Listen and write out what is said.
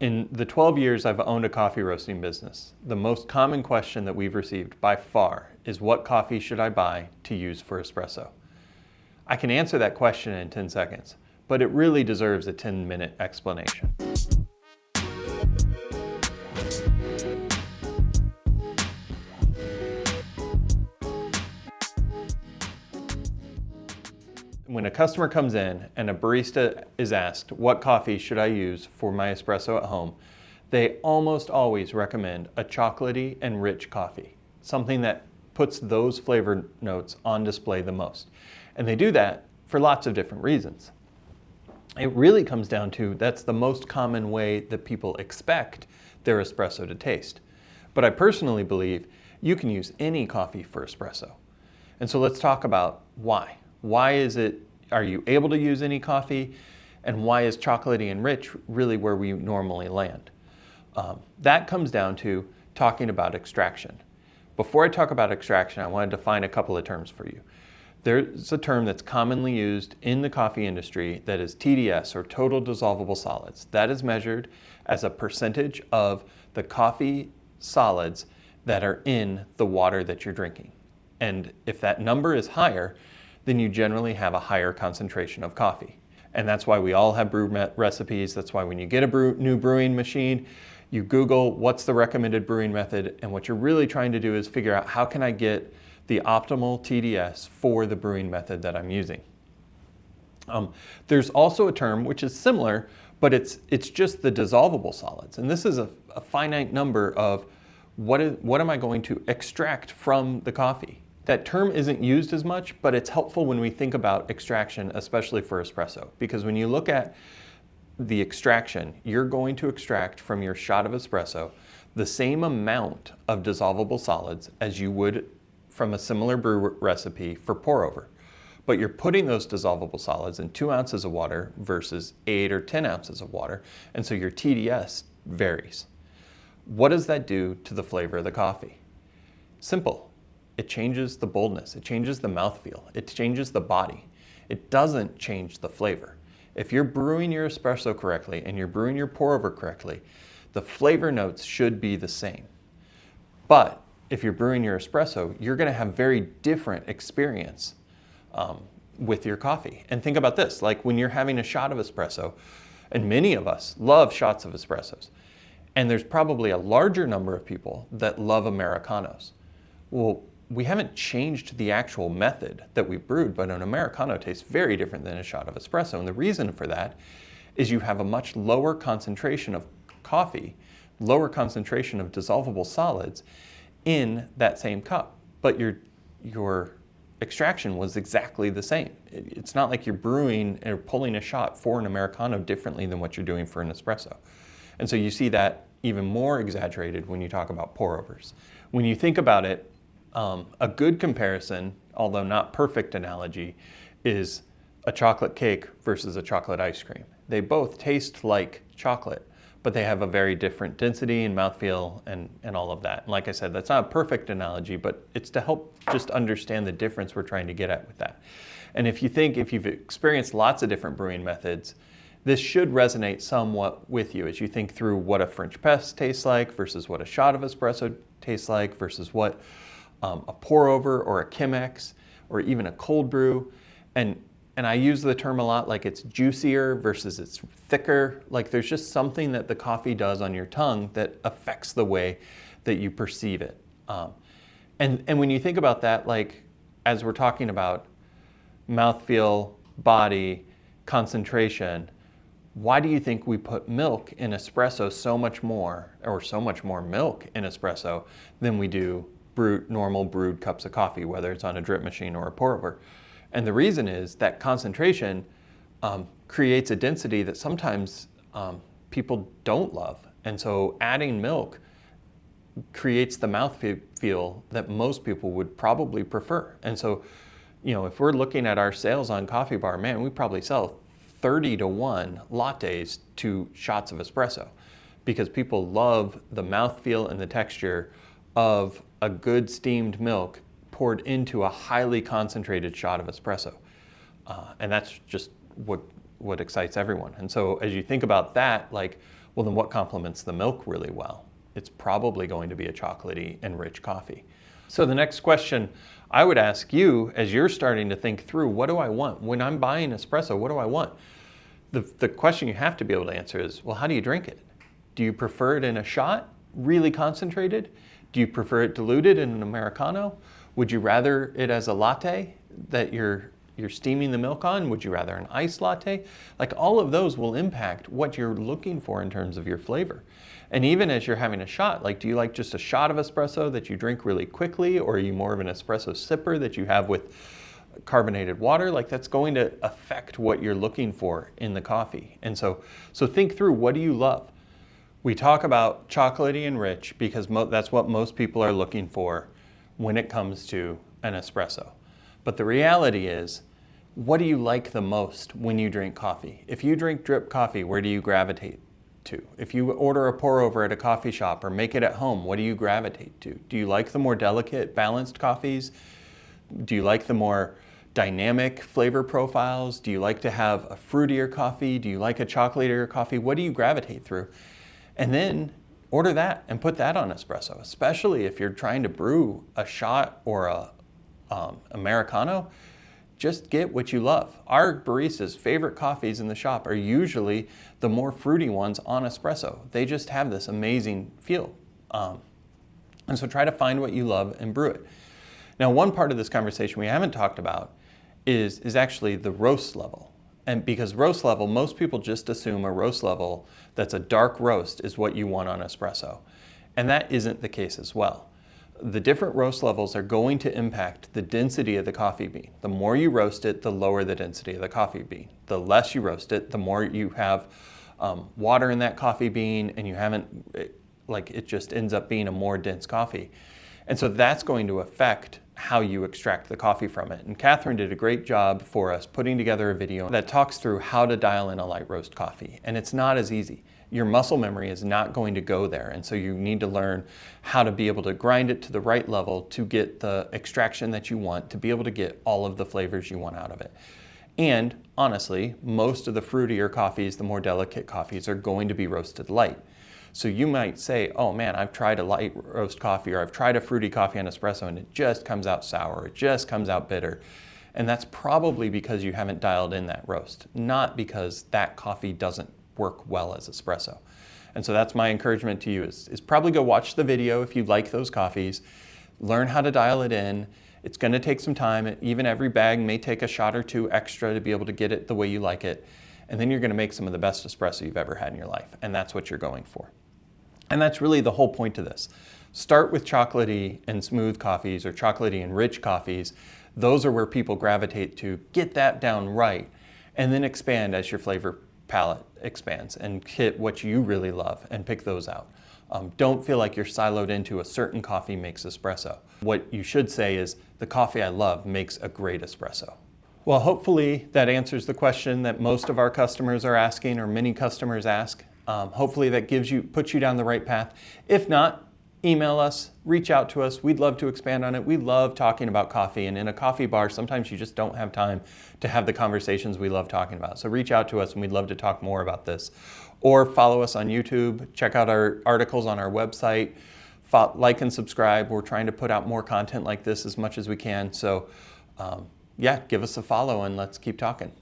In the 12 years I've owned a coffee roasting business, the most common question that we've received by far is, what coffee should I buy to use for espresso? I can answer that question in 10 seconds, but it really deserves a 10-minute explanation. When a customer comes in and a barista is asked, what coffee should I use for my espresso at home, they almost always recommend a chocolatey and rich coffee, something that puts those flavor notes on display the most. And they do that for lots of different reasons. It really comes down to, that's the most common way that people expect their espresso to taste. But I personally believe you can use any coffee for espresso. And so let's talk about why. Why are you able to use any coffee? And why is chocolatey and rich really where we normally land? That comes down to talking about extraction. Before I talk about extraction, I want to define a couple of terms for you. There's a term that's commonly used in the coffee industry that is TDS, or total dissolvable solids. That is measured as a percentage of the coffee solids that are in the water that you're drinking. And if that number is higher, then you generally have a higher concentration of coffee. And that's why we all have brew recipes. That's why when you get a new brewing machine, you Google what's the recommended brewing method, and what you're really trying to do is figure out, how can I get the optimal TDS for the brewing method that I'm using. There's also a term which is similar, but it's just the dissolvable solids. And this is a finite number of what am I going to extract from the coffee. That term isn't used as much, but it's helpful when we think about extraction, especially for espresso. Because when you look at the extraction, you're going to extract from your shot of espresso the same amount of dissolvable solids as you would from a similar brew recipe for pour over. But you're putting those dissolvable solids in 2 ounces of water versus 8 or 10 ounces of water, and so your TDS varies. What does that do to the flavor of the coffee? Simple. It changes the boldness, it changes the mouthfeel, it changes the body. It doesn't change the flavor. If you're brewing your espresso correctly and you're brewing your pour over correctly, the flavor notes should be the same. But if you're brewing your espresso, you're going to have very different experience with your coffee. And think about this, like when you're having a shot of espresso, and many of us love shots of espressos, and there's probably a larger number of people that love Americanos. Well, we haven't changed the actual method that we brewed, but an Americano tastes very different than a shot of espresso. And the reason for that is you have a much lower concentration of coffee, lower concentration of dissolvable solids in that same cup. But your extraction was exactly the same. It's not like you're brewing or pulling a shot for an Americano differently than what you're doing for an espresso. And so you see that even more exaggerated when you talk about pour overs. When you think about it, a good comparison, although not perfect analogy, is a chocolate cake versus a chocolate ice cream. They both taste like chocolate, but they have a very different density and mouthfeel and all of that. And like I said, that's not a perfect analogy, but it's to help just understand the difference we're trying to get at with that. And if you've experienced lots of different brewing methods, this should resonate somewhat with you as you think through what a French press tastes like versus what a shot of espresso tastes like versus what a pour over or a Chemex or even a cold brew. And I use the term a lot, like it's juicier versus it's thicker. Like there's just something that the coffee does on your tongue that affects the way that you perceive it. And when you think about that, like as we're talking about mouthfeel, body, concentration, why do you think we put milk in espresso so much more milk in espresso than we do normal brewed cups of coffee, whether it's on a drip machine or a pour over? And the reason is that concentration creates a density that sometimes people don't love. And so adding milk creates the mouthfeel that most people would probably prefer. And so, if we're looking at our sales on Coffee Bar, man, we probably sell 30-to-1 lattes to shots of espresso because people love the mouthfeel and the texture of a good steamed milk poured into a highly concentrated shot of espresso. And that's just what excites everyone. And so as you think about that, like, Well, then what complements the milk really well? It's probably going to be a chocolatey and rich coffee. So the next question I would ask you as you're starting to think through, what do I want? When I'm buying espresso, what do I want? The question you have to be able to answer is, well, how do you drink it? Do you prefer it in a shot, really concentrated? Do you prefer it diluted in an Americano? Would you rather it as a latte that you're steaming the milk on? Would you rather an iced latte? Like, all of those will impact what you're looking for in terms of your flavor. And even as you're having a shot, like, do you like just a shot of espresso that you drink really quickly, or are you more of an espresso sipper that you have with carbonated water? Like, that's going to affect what you're looking for in the coffee. And so think through, what do you love? We talk about chocolatey and rich because that's what most people are looking for when it comes to an espresso. But the reality is, what do you like the most when you drink coffee? If you drink drip coffee, where do you gravitate to? If you order a pour over at a coffee shop or make it at home, what do you gravitate to? Do you like the more delicate, balanced coffees? Do you like the more dynamic flavor profiles? Do you like to have a fruitier coffee? Do you like a chocolatier coffee? What do you gravitate through? And then order that and put that on espresso, especially if you're trying to brew a shot or a Americano. Just get what you love. Our baristas' favorite coffees in the shop are usually the more fruity ones on espresso. They just have this amazing feel. And so try to find what you love and brew it. Now, one part of this conversation we haven't talked about is actually the roast level. And because roast level, most people just assume a roast level that's a dark roast is what you want on espresso. And that isn't the case as well. The different roast levels are going to impact the density of the coffee bean. The more you roast it, the lower the density of the coffee bean. The less you roast it, the more you have water in that coffee bean, and you haven't, it just ends up being a more dense coffee. And so that's going to affect how you extract the coffee from it. And Catherine did a great job for us putting together a video that talks through how to dial in a light roast coffee. And it's not as easy. Your muscle memory is not going to go there. And so you need to learn how to be able to grind it to the right level to get the extraction that you want, to be able to get all of the flavors you want out of it. And honestly, most of the fruitier coffees, the more delicate coffees, are going to be roasted light. So you might say, oh man, I've tried a light roast coffee, or I've tried a fruity coffee on espresso and it just comes out sour, it just comes out bitter. And that's probably because you haven't dialed in that roast, not because that coffee doesn't work well as espresso. And so that's my encouragement to you is probably go watch the video if you like those coffees, learn how to dial it in. It's going to take some time. Even every bag may take a shot or two extra to be able to get it the way you like it. And then you're going to make some of the best espresso you've ever had in your life. And that's what you're going for. And that's really the whole point of this. Start with chocolatey and smooth coffees, or chocolatey and rich coffees. Those are where people gravitate to. Get that down right, and then expand as your flavor palette expands and hit what you really love and pick those out. Don't feel like you're siloed into a certain coffee makes espresso. What you should say is, the coffee I love makes a great espresso. Well, hopefully that answers the question that most of our customers are asking, or many customers ask. Hopefully that puts you down the right path. If not, email us, reach out to us. We'd love to expand on it. We love talking about coffee, and in a coffee bar, sometimes you just don't have time to have the conversations we love talking about. So reach out to us and we'd love to talk more about this. Or follow us on YouTube, check out our articles on our website, like and subscribe. We're trying to put out more content like this as much as we can. So yeah, give us a follow and let's keep talking.